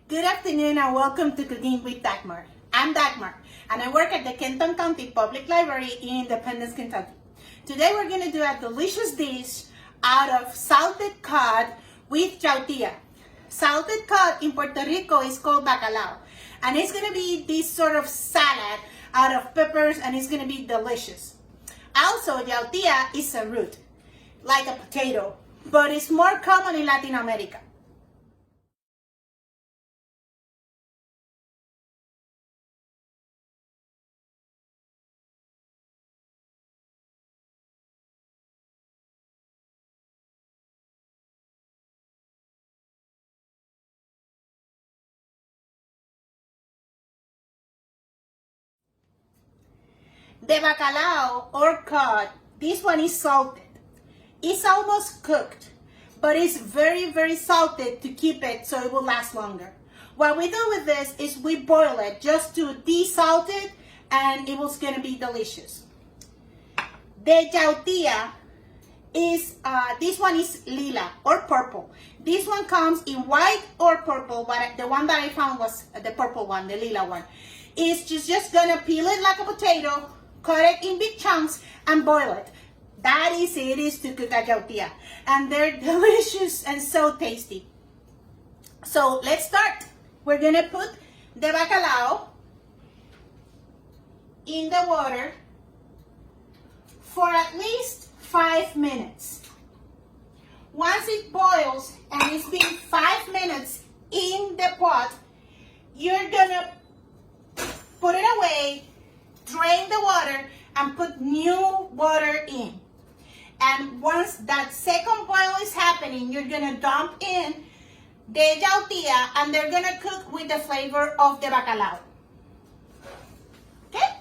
Good afternoon and welcome to Cooking with Dagmar. I'm Dagmar and I work at the Kenton County Public Library in Independence, Kentucky. Today we're going to do a delicious dish out of salted cod with yautia. Salted cod in Puerto Rico is called bacalao, and it's going to be this sort of salad out of peppers, and it's going to be delicious. Also, yautia is a root, like a potato, but it's more common in Latin America. The bacalao or cod, this one is salted. It's almost cooked, but it's very salted to keep it so it will last longer. What we do with this is we boil it just to desalt it, and it was gonna be delicious. The yautia is, this one is lila or purple. This one comes in white or purple, but the one that I found was the purple one, the lila one. It's just gonna peel it like a potato, cut it in big chunks, and boil it. That is it is to cook a yautia. And they're delicious and so tasty. So let's start. We're gonna put the bacalao in the water for at least 5 minutes. Once it boils and it's been 5 minutes in the pot, you're gonna put it away, drain the water, and put new water in. And once that second boil is happening, you're gonna dump in the yautia, and they're gonna cook with the flavor of the bacalao. Okay?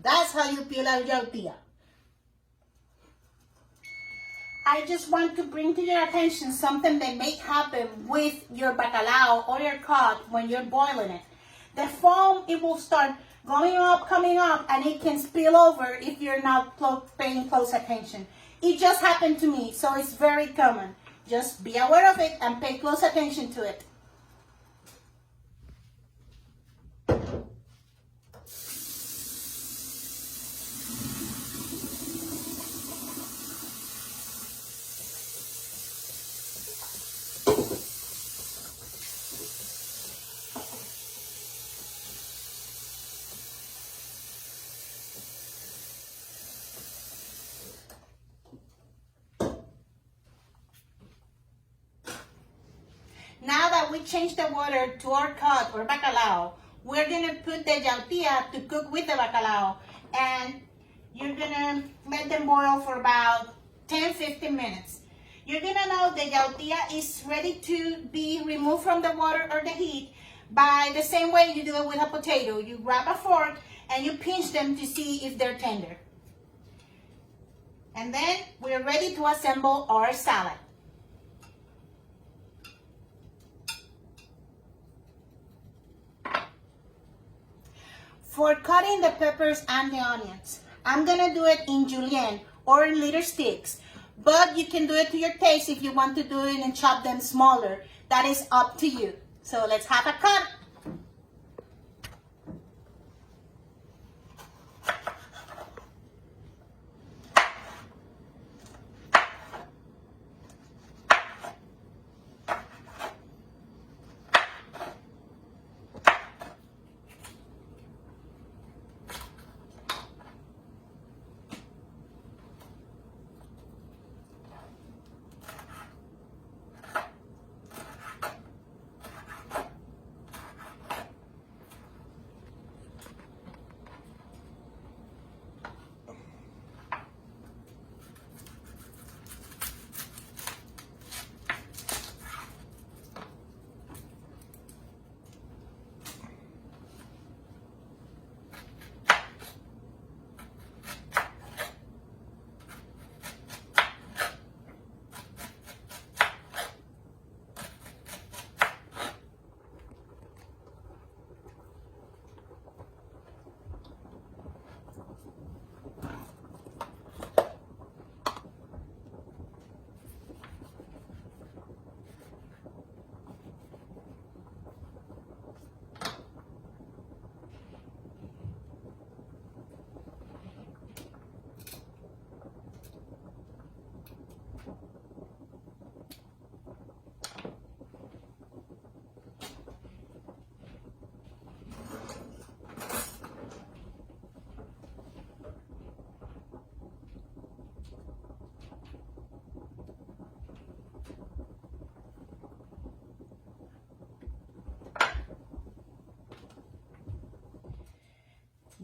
That's how you peel out yautia. I just want to bring to your attention something that may happen with your bacalao or your cod when you're boiling it. The foam, it will start going up, coming up, and it can spill over if you're not paying close attention. It just happened to me, so it's very common. Just be aware of it and pay close attention to it. Now that we changed the water to our cod or bacalao, we're gonna put the yautia to cook with the bacalao, and you're gonna let them boil for about 10-15 minutes. You're gonna know the yautia is ready to be removed from the water or the heat by the same way you do it with a potato. You grab a fork and you pinch them to see if they're tender. And then we're ready to assemble our salad. For cutting the peppers and the onions, I'm gonna do it in julienne or in little sticks, but you can do it to your taste if you want to do it and chop them smaller. That is up to you. So let's have a cut.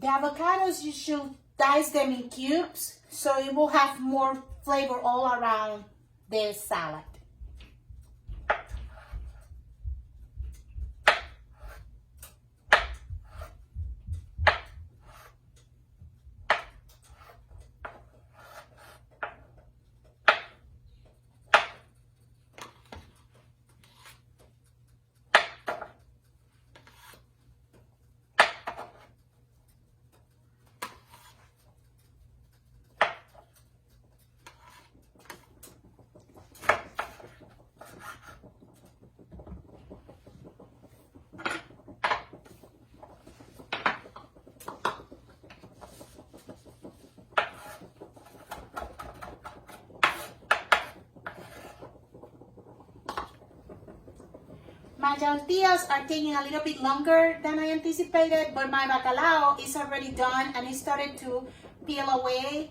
The avocados, you should dice them in cubes so it will have more flavor all around the salad. My yautias are taking a little bit longer than I anticipated, but my bacalao is already done and it started to peel away.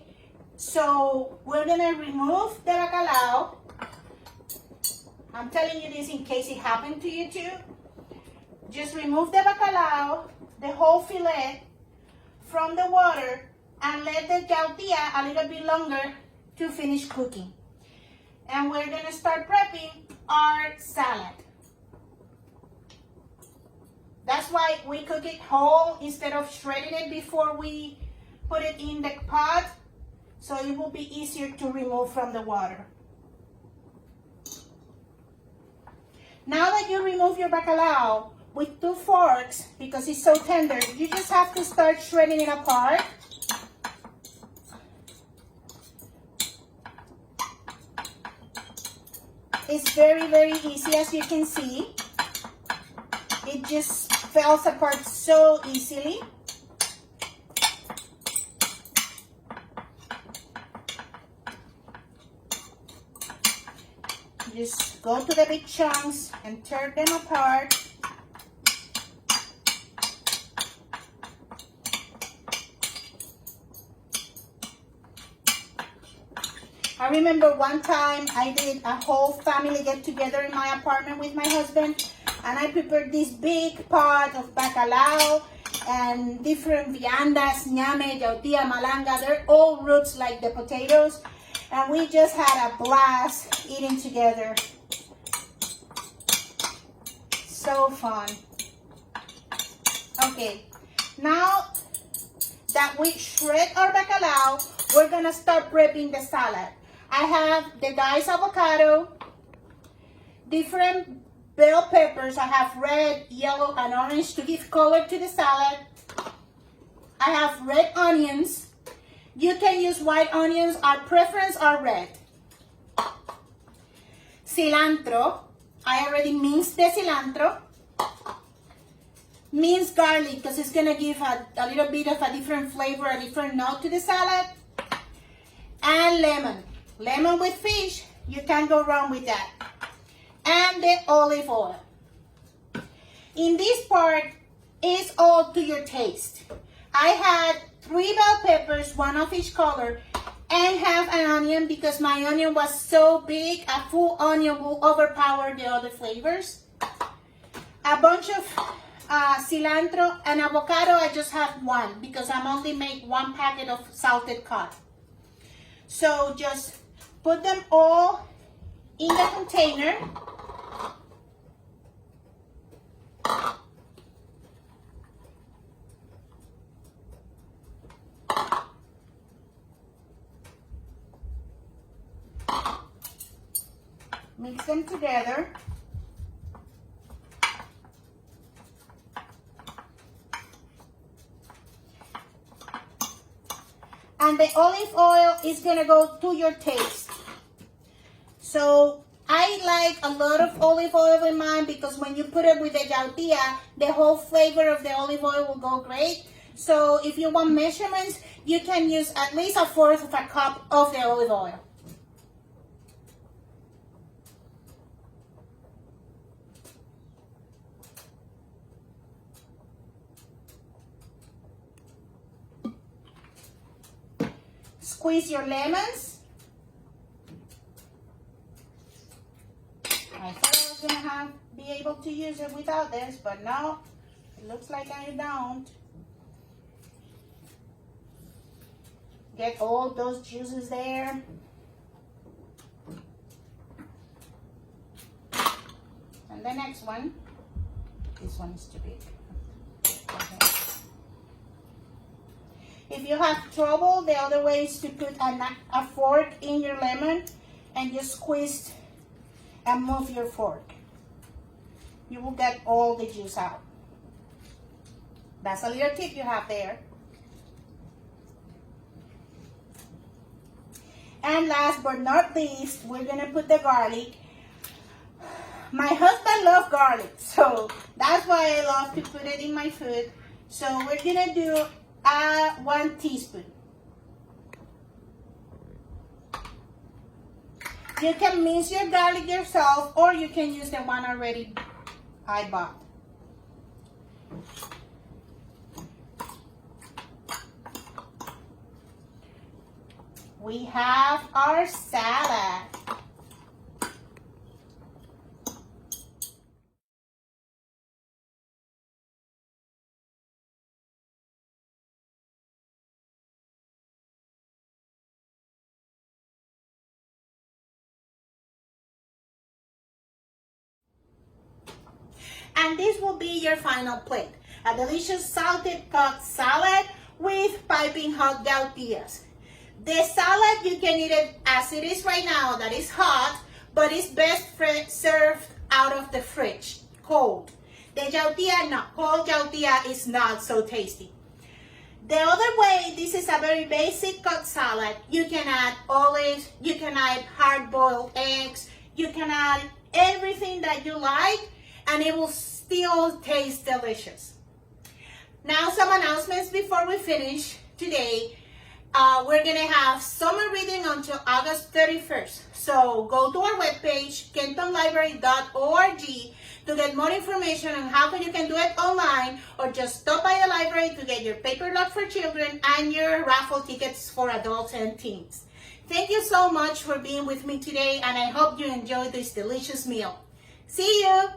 So we're gonna remove the bacalao. I'm telling you this in case it happened to you too. Just remove the bacalao, the whole fillet, from the water and let the yautia a little bit longer to finish cooking. And we're gonna start prepping our salad. That's why we cook it whole instead of shredding it before we put it in the pot, so it will be easier to remove from the water. Now that you remove your bacalao with 2 forks, because it's so tender, you just have to start shredding it apart. It's very, very easy, as you can see. It just falls apart so easily. Just go to the big chunks and tear them apart. I remember one time I did a whole family get together in my apartment with my husband, and I prepared this big pot of bacalao and different viandas, ñame, yautia, malanga. They're all roots like the potatoes. And we just had a blast eating together. So fun. Okay, now that we shred our bacalao, we're gonna start prepping the salad. I have the diced avocado, different bell peppers. I have red, yellow, and orange to give color to the salad. I have red onions. You can use white onions. Our preference are red. Cilantro. I already minced the cilantro. Minced garlic, because it's going to give a little bit of a different flavor, a different note to the salad. And lemon. Lemon with fish. You can't go wrong with that. And the olive oil. In this part, it's all to your taste. I had 3 bell peppers, 1 of each color, and half an onion because my onion was so big, a full onion will overpower the other flavors. A bunch of cilantro and avocado, I just have 1 because I'm only make 1 packet of salted cod. So just put them all in the container. Mix them together. And the olive oil is gonna go to your taste. So I like a lot of olive oil in mine because when you put it with the yautia, the whole flavor of the olive oil will go great. So if you want measurements, you can use at least 1/4 of a cup of the olive oil. Squeeze your lemons. I thought I was gonna be able to use it without this, but no, it looks like I don't. Get all those juices there. And the next one, this one is too big. Okay. If you have trouble, the other way is to put a fork in your lemon and just squeeze and move your fork. You will get all the juice out. That's a little tip you have there. And last but not least, we're gonna put the garlic. My husband loves garlic, so that's why I love to put it in my food. So we're gonna do 1 teaspoon. You can mince your garlic yourself, or you can use the one already I bought. We have our salad. And this will be your final plate. A delicious salted cod salad with piping hot yautillas. The salad, you can eat it as it is right now, that is hot, but it's best served out of the fridge, cold. The yautilla, no, cold yautilla is not so tasty. The other way, this is a very basic cod salad. You can add olives, you can add hard-boiled eggs, you can add everything that you like, and it will still taste delicious. Now, some announcements before we finish today. We're gonna have summer reading until August 31st. So go to our webpage, kentonlibrary.org, to get more information on how you can do it online, or just stop by the library to get your paper log for children and your raffle tickets for adults and teens. Thank you so much for being with me today, and I hope you enjoyed this delicious meal. See you!